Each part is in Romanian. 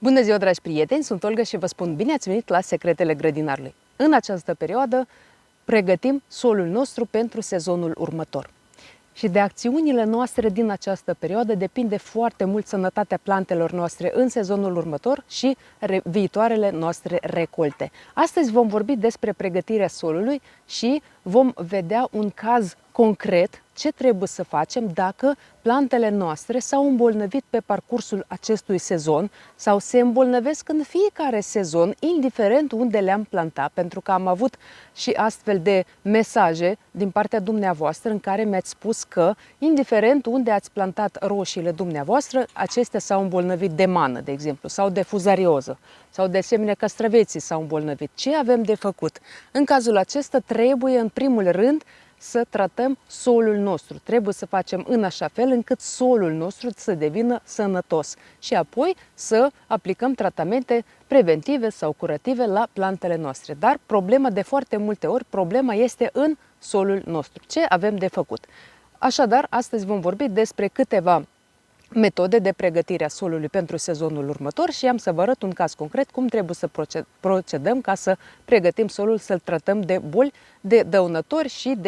Bună ziua, dragi prieteni! Sunt Olga și vă spun bine ați venit la Secretele Grădinarului. În această perioadă pregătim solul nostru pentru sezonul următor. Și de acțiunile noastre din această perioadă depinde foarte mult sănătatea plantelor noastre în sezonul următor și viitoarele noastre recolte. Astăzi vom vorbi despre pregătirea solului și vom vedea un caz concret ce trebuie să facem dacă plantele noastre s-au îmbolnăvit pe parcursul acestui sezon sau se îmbolnăvesc în fiecare sezon, indiferent unde le-am plantat, pentru că am avut și astfel de mesaje din partea dumneavoastră în care mi-ați spus că, indiferent unde ați plantat roșiile dumneavoastră, acestea s-au îmbolnăvit de mană, de exemplu, sau de fuzarioză, sau de asemenea castraveții s-au îmbolnăvit. Ce avem de făcut? În cazul acesta trebuie, în primul rând, să tratăm solul nostru. Trebuie să facem în așa fel încât solul nostru să devină sănătos și apoi să aplicăm tratamente preventive sau curative la plantele noastre. Dar problema de foarte multe ori, problema este în solul nostru. Ce avem de făcut? Așadar, astăzi vom vorbi despre câteva metode de pregătire a solului pentru sezonul următor și am să vă arăt un caz concret cum trebuie să procedăm ca să pregătim solul, să-l tratăm de boli, de dăunători și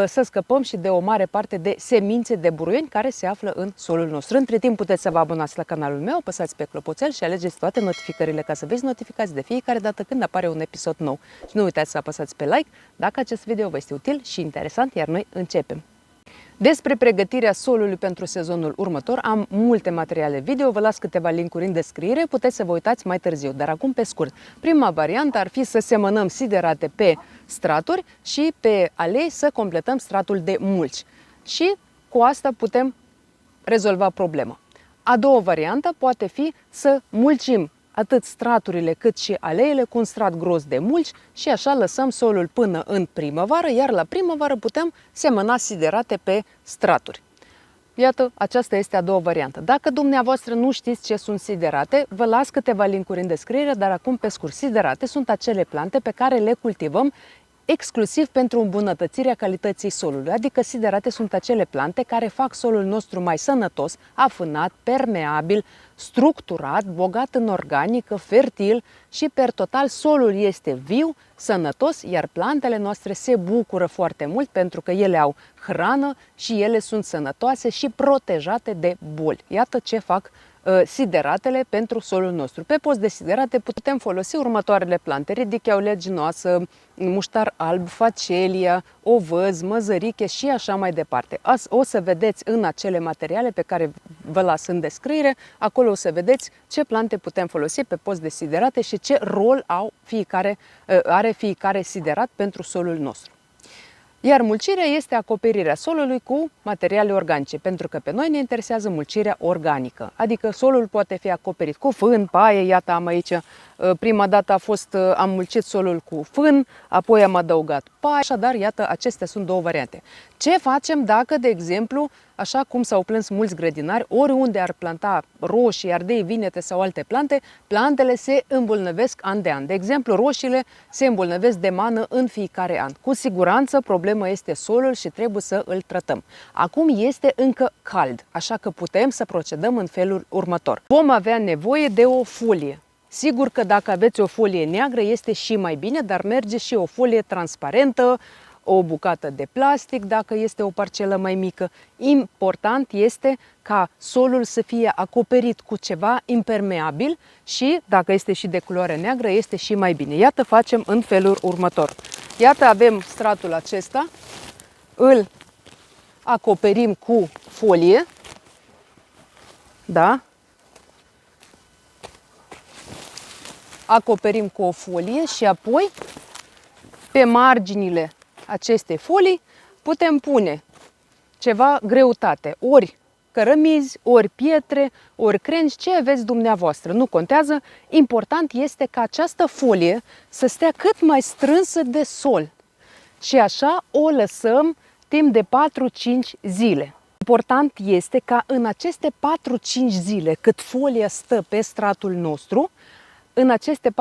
să scăpăm și de o mare parte de semințe de buruieni care se află în solul nostru. Între timp puteți să vă abonați la canalul meu, apăsați pe clopoțel și alegeți toate notificările ca să fiți notificați de fiecare dată când apare un episod nou. Și nu uitați să apăsați pe like dacă acest video vă este util și interesant, iar noi începem. Despre pregătirea solului pentru sezonul următor am multe materiale video, vă las câteva linkuri în descriere, puteți să vă uitați mai târziu, dar acum pe scurt. Prima variantă ar fi să semănăm siderate pe straturi și pe alei să completăm stratul de mulci. Și cu asta putem rezolva problema. A doua variantă poate fi să mulcim atât straturile cât și aleile cu un strat gros de mulci și așa lăsăm solul până în primăvară, iar la primăvară putem semăna siderate pe straturi. Iată, aceasta este a doua variantă. Dacă dumneavoastră nu știți ce sunt siderate, vă las câteva linkuri în descriere, dar acum pe scurt, siderate sunt acele plante pe care le cultivăm exclusiv pentru îmbunătățirea calității solului, adică siderate sunt acele plante care fac solul nostru mai sănătos, afânat, permeabil, structurat, bogat în organică, fertil și per total solul este viu, sănătos, iar plantele noastre se bucură foarte mult pentru că ele au hrană și ele sunt sănătoase și protejate de boli. Iată ce fac sideratele pentru solul nostru. Pe post de siderate putem folosi următoarele plante: ridichea uleginoasă, muștar alb, facelia, ovăz, măzăriche și așa mai departe. O să vedeți în acele materiale pe care vă las în descriere, acolo o să vedeți ce plante putem folosi pe post de siderate și ce rol are fiecare siderat pentru solul nostru. Iar mulcirea este acoperirea solului cu materiale organice, pentru că pe noi ne interesează mulcirea organică, adică solul poate fi acoperit cu fân, paie, iată am aici, prima dată am mulcit solul cu fân, apoi am adăugat paie, așadar iată acestea sunt două variante. Ce facem dacă, de exemplu, așa cum s-au plâns mulți grădinari, oriunde ar planta roșii, ardei, vinete sau alte plante, plantele se îmbolnăvesc an de an. De exemplu, roșiile se îmbolnăvesc de mană în fiecare an. Cu siguranță problema este solul și trebuie să îl tratăm. Acum este încă cald, așa că putem să procedăm în felul următor. Vom avea nevoie de o folie. Sigur că dacă aveți o folie neagră este și mai bine, dar merge și o folie transparentă, o bucată de plastic dacă este o parcelă mai mică. Important este ca solul să fie acoperit cu ceva impermeabil și dacă este și de culoare neagră este și mai bine. Iată, facem în felul următor. Iată, avem stratul acesta, îl acoperim cu folie, da? Acoperim cu o folie și apoi pe marginile acestei folii putem pune ceva greutate, ori cărămizi, ori pietre, ori crengi, ce aveți dumneavoastră, nu contează. Important este ca această folie să stea cât mai strânsă de sol și așa o lăsăm timp de 4-5 zile. Important este ca în aceste 4-5 zile cât folia stă pe stratul nostru, în aceste 4-5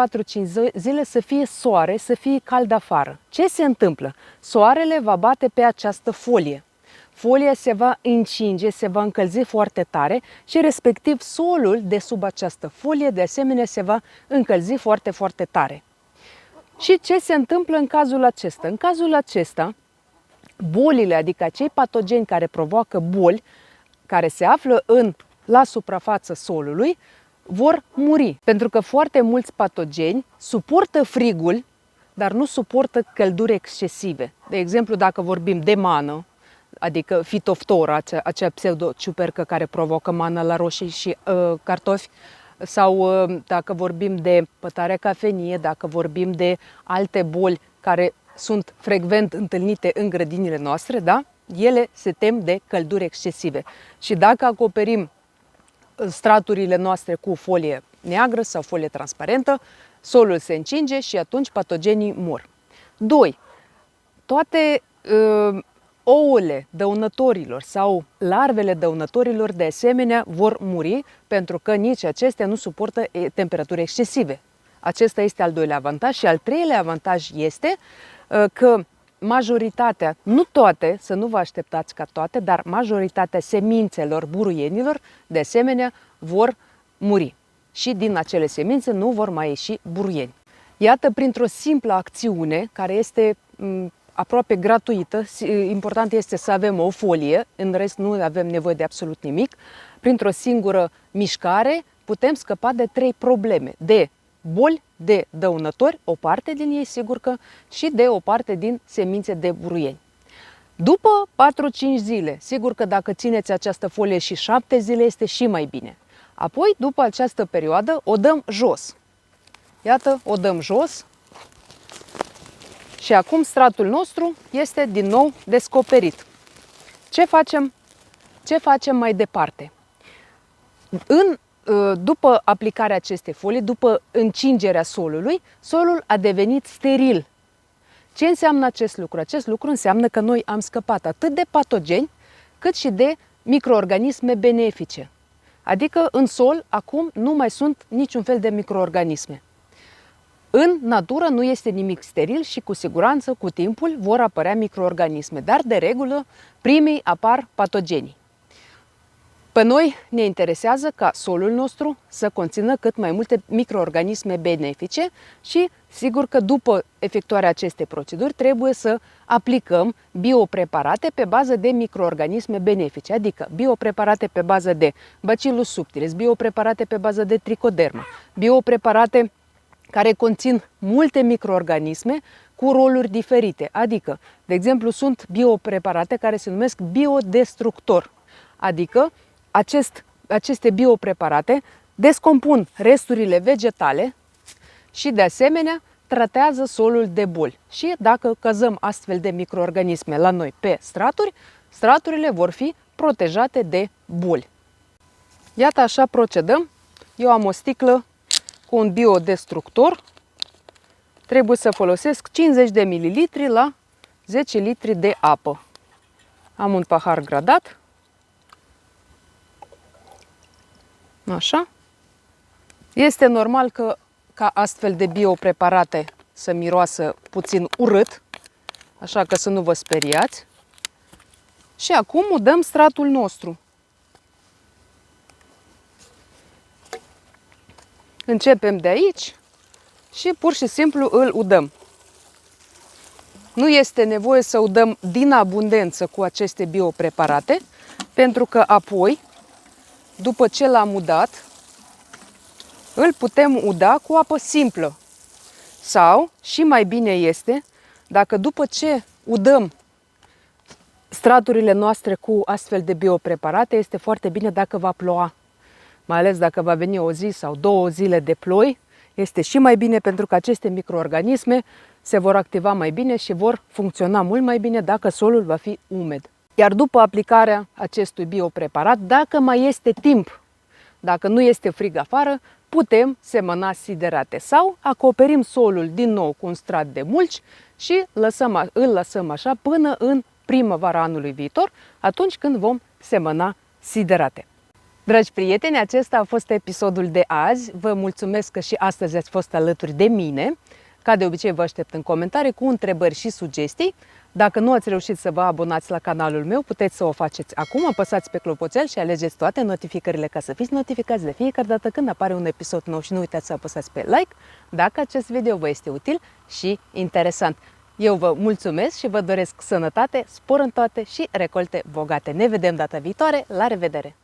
zile să fie soare, să fie cald afară. Ce se întâmplă? Soarele va bate pe această folie. folia se va încinge, se va încălzi foarte tare și respectiv solul de sub această folie de asemenea se va încălzi foarte, foarte tare. Și ce se întâmplă în cazul acesta? În cazul acesta, bolile, adică acei patogeni care provoacă boli, care se află la suprafața solului, vor muri. Pentru că foarte mulți patogeni suportă frigul, dar nu suportă călduri excesive. De exemplu, dacă vorbim de mană, adică fitoftora, acea pseudociupercă care provocă mană la roșii și cartofi, sau dacă vorbim de pătarea cafenie, dacă vorbim de alte boli care sunt frecvent întâlnite în grădinile noastre, da? Ele se tem de călduri excesive. Și dacă acoperim straturile noastre cu folie neagră sau folie transparentă, solul se încinge și atunci patogenii mor. 2. Toate ouăle dăunătorilor sau larvele dăunătorilor de asemenea vor muri pentru că nici acestea nu suportă temperaturi excesive. Acesta este al doilea avantaj și al treilea avantaj este că majoritatea, nu toate, să nu vă așteptați ca toate, dar majoritatea semințelor buruienilor de asemenea vor muri și din acele semințe nu vor mai ieși buruieni. Iată, printr-o simplă acțiune care este aproape gratuită, important este să avem o folie, în rest nu avem nevoie de absolut nimic, printr-o singură mișcare putem scăpa de 3 probleme, de boli, de dăunători, o parte din ei sigur că, și de o parte din semințe de buruieni. După 4-5 zile, sigur că dacă țineți această folie și 7 zile este și mai bine. Apoi, după această perioadă, o dăm jos. Iată, o dăm jos. Și acum stratul nostru este din nou descoperit. Ce facem mai departe? După aplicarea acestei folii, după încingerea solului, solul a devenit steril. Ce înseamnă acest lucru? Acest lucru înseamnă că noi am scăpat atât de patogeni, cât și de microorganisme benefice. Adică în sol acum nu mai sunt niciun fel de microorganisme. În natură nu este nimic steril și cu siguranță cu timpul vor apărea microorganisme, dar de regulă primii apar patogenii. Pe noi ne interesează ca solul nostru să conțină cât mai multe microorganisme benefice și sigur că după efectuarea acestei proceduri trebuie să aplicăm biopreparate pe bază de microorganisme benefice, adică biopreparate pe bază de Bacillus subtilis, biopreparate pe bază de Trichoderma, biopreparate care conțin multe microorganisme cu roluri diferite, adică, de exemplu, sunt biopreparate care se numesc biodestructor, adică aceste biopreparate descompun resturile vegetale și, de asemenea, tratează solul de boli. Și dacă căzăm astfel de microorganisme la noi pe straturi, straturile vor fi protejate de boli. Iată, așa procedăm. Eu am o sticlă cu un biodestructor. Trebuie să folosesc 50 de ml la 10 litri de apă. Am un pahar gradat. Așa. Este normal ca astfel de biopreparate să miroasă puțin urât, așa că să nu vă speriați. Și acum udăm stratul nostru. Începem de aici și pur și simplu îl udăm. Nu este nevoie să udăm din abundență cu aceste biopreparate, pentru că apoi, după ce l-am udat, îl putem uda cu apă simplă. Sau, și mai bine este, dacă după ce udăm straturile noastre cu astfel de biopreparate, este foarte bine dacă va ploua. Mai ales dacă va veni o zi sau 2 zile de ploi, este și mai bine pentru că aceste microorganisme se vor activa mai bine și vor funcționa mult mai bine dacă solul va fi umed. Iar după aplicarea acestui biopreparat, dacă mai este timp, dacă nu este frig afară, putem semăna siderate sau acoperim solul din nou cu un strat de mulci și îl lăsăm așa până în primăvara anului viitor, atunci când vom semăna siderate. Dragi prieteni, acesta a fost episodul de azi. Vă mulțumesc că și astăzi ați fost alături de mine. Ca de obicei vă aștept în comentarii cu întrebări și sugestii. Dacă nu ați reușit să vă abonați la canalul meu, puteți să o faceți acum, apăsați pe clopoțel și alegeți toate notificările ca să fiți notificați de fiecare dată când apare un episod nou și nu uitați să apăsați pe like dacă acest video vă este util și interesant. Eu vă mulțumesc și vă doresc sănătate, spor în toate și recolte bogate. Ne vedem data viitoare, la revedere!